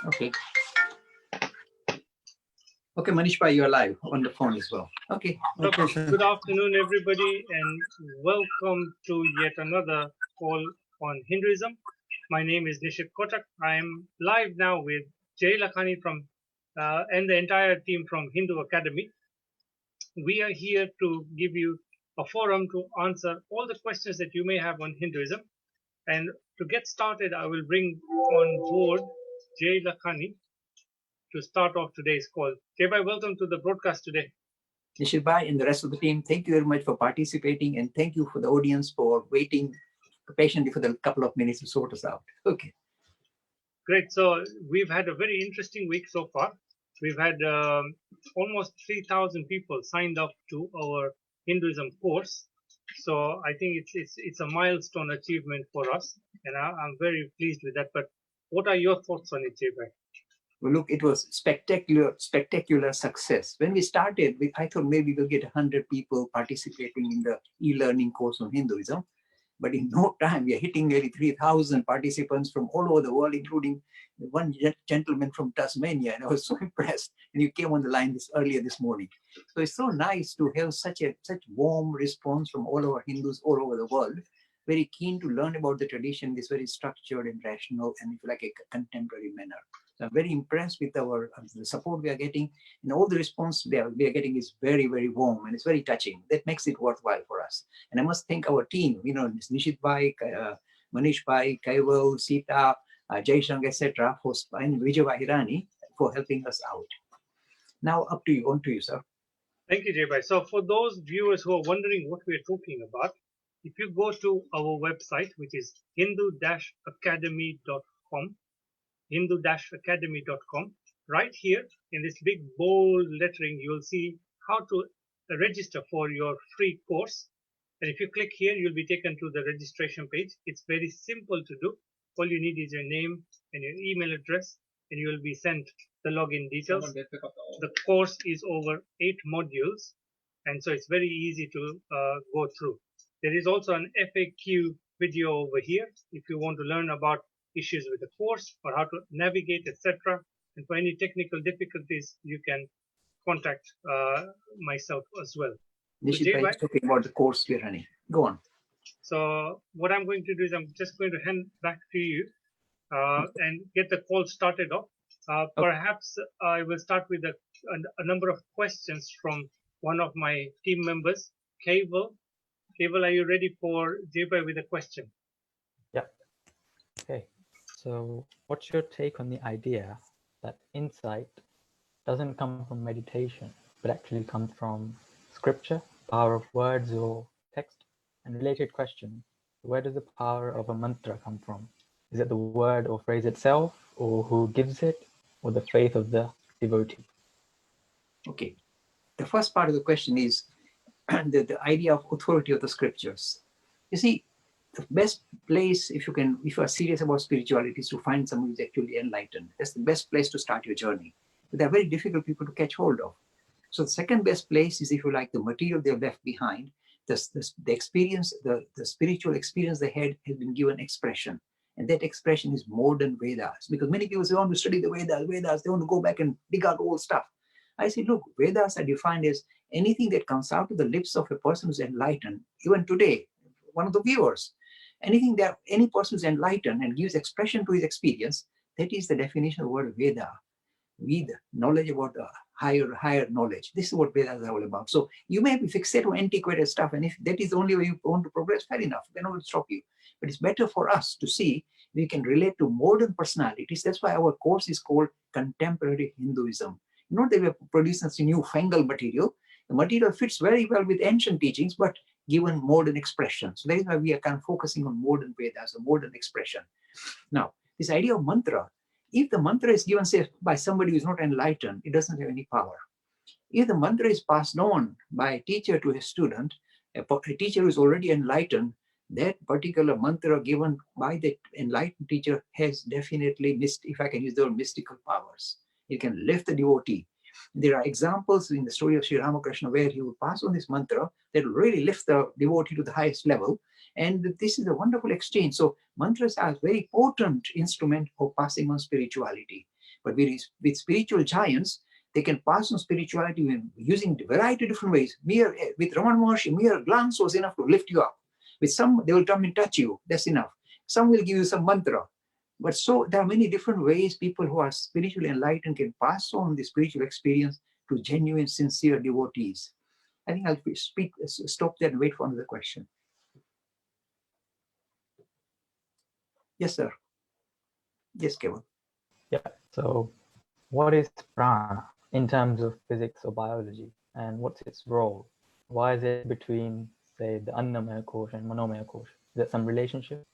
Okay. Okay, Manishbhai, you're live on the phone as well. Okay. Okay, good afternoon, everybody, and welcome to yet another call on Hinduism. My name is Nishit Kotak. I am live now with Jay Lakhani from and the entire team from Hindu Academy. We are here to give you a forum to answer all the questions that you may have on Hinduism. And to get started, I will bring on board Jay Lakhani to start off today's call. Jay, welcome to the broadcast today. Nishitbhai and the rest of the team, thank you very much for participating, and thank you for the audience for waiting patiently for the couple of minutes to sort us out. Okay. Great. So we've had a very interesting week so far. We've had almost 3,000 people signed up to our Hinduism course. So I think it's a milestone achievement for us, and I'm very pleased with that. But what are your thoughts on it, Jay? Well, look, it was spectacular success. When we started, I thought maybe we'll get 100 people participating in the e-learning course on Hinduism. But in no time, we are hitting nearly 3,000 participants from all over the world, including one gentleman from Tasmania. And I was so impressed. And you came on the line earlier this morning. So it's so nice to have such warm response from all our Hindus all over the world, very keen to learn about the tradition, this very structured and rational, and if you like, a contemporary manner. So I'm very impressed with the support we are getting, and all the response we are getting is very, very warm, and it's very touching. That makes it worthwhile for us. And I must thank our team, Nishit Bhai, Manish Bhai, Kaival, Sita, Jaishang, etc., and Vijay Hirani for helping us out. Now up to you, on to you, sir. Thank you, Jay. So for those viewers who are wondering what we're talking about, if you go to our website, which is hindu-academy.com, hindu-academy.com, right here in this big bold lettering, you'll see how to register for your free course. And if you click here, you'll be taken to the registration page. It's very simple to do. All you need is your name and your email address, and you will be sent the login details. The course is over 8 modules, and so it's very easy to go through. There is also an FAQ video over here if you want to learn about issues with the course or how to navigate, etc. And for any technical difficulties, you can contact myself as well. Nishit Bhai is talking about the course we're running. Go on. So what I'm going to do is I'm just going to hand back to you and get the call started off. Perhaps I will start with a number of questions from one of my team members, Kaival. Kaival, are you ready for Jaybai with a question? Yeah. Okay. So what's your take on the idea that insight doesn't come from meditation, but actually comes from scripture, power of words or text? And related question, where does the power of a mantra come from? Is it the word or phrase itself, or who gives it, or the faith of the devotee? Okay. The first part of the question is the idea of authority of the scriptures. You see, the best place, if you are serious about spirituality, is to find someone who is actually enlightened. That's the best place to start your journey. But they're very difficult people to catch hold of. So the second best place is, if you like, the material they've left behind, the experience, the spiritual experience they had has been given expression. And that expression is modern Vedas. Because many people say, want to study the Vedas, they want to go back and dig out old stuff. I say, look, Vedas are defined as anything that comes out of the lips of a person who's enlightened. Even today, one of the viewers, anything that any person who's enlightened and gives expression to his experience, that is the definition of the word Veda. Veda, knowledge about the higher knowledge. This is what Vedas are all about. So you may be fixated on antiquated stuff, and if that is the only way you want to progress, fair enough. Then I will stop you. But it's better for us to see we can relate to modern personalities. That's why our course is called Contemporary Hinduism. Not that we're producing some newfangled material. The material fits very well with ancient teachings, but given modern expression. So that is why we are kind of focusing on modern Vedas, a modern expression. Now, this idea of mantra, if the mantra is given, say, by somebody who is not enlightened, it doesn't have any power. If the mantra is passed on by a teacher to a student, a teacher who is already enlightened, that particular mantra given by the enlightened teacher has definitely, if I can use the word, mystical powers. It can lift the devotee. There are examples in the story of Sri Ramakrishna where he would pass on this mantra that will really lift the devotee to the highest level. And this is a wonderful exchange. So mantras are a very potent instrument of passing on spirituality. But with spiritual giants, they can pass on spirituality using a variety of different ways. With Ramana Maharshi, mere glance was enough to lift you up. With some, they will come and touch you. That's enough. Some will give you some mantra. But so there are many different ways people who are spiritually enlightened can pass on the spiritual experience to genuine, sincere devotees. I think I'll stop there and wait for another question. Yes, sir. Yes, Kevin. Yeah. So, what is prana in terms of physics or biology, and what's its role? Why is it between, say, the annamaya kosha and manomaya kosha? Is there some relationship?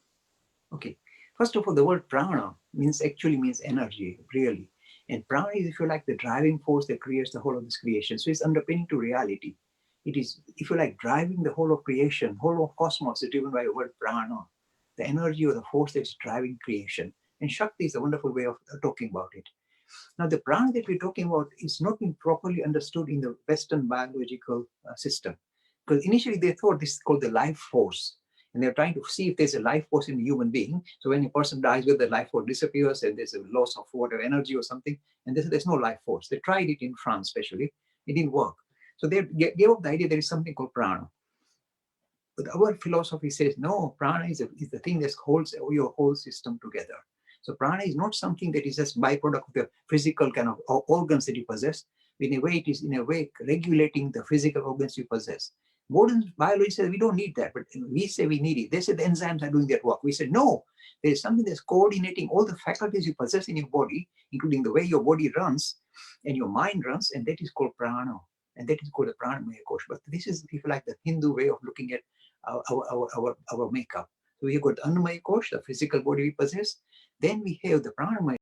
Okay. First of all, the word prana actually means energy, really. And prana is, if you like, the driving force that creates the whole of this creation. So it's underpinning to reality. It is, if you like, driving the whole of creation, whole of cosmos is driven by the word prana, the energy or the force that's driving creation. And Shakti is a wonderful way of talking about it. Now, the prana that we're talking about is not being properly understood in the Western biological system. Because initially they thought this is called the life force. And they're trying to see if there's a life force in a human being. So when a person dies, with the life force disappears and there's a loss of whatever energy or something, and there's no life force. They tried it in France, especially. It didn't work. So they gave up the idea there is something called prana. But our philosophy says, no, prana is the thing that holds your whole system together. So prana is not something that is just byproduct of the physical kind of organs that you possess. In a way, it is in a way regulating the physical organs you possess. Modern biology says we don't need that, but we say we need it. They say the enzymes are doing that work. We say no, there is something that's coordinating all the faculties you possess in your body, including the way your body runs and your mind runs, and that is called prana. And that is called the pranamaya kosha. But this is, if you like, the Hindu way of looking at our makeup. So we have got Annamaya kosha, the physical body we possess. Then we have the pranamaya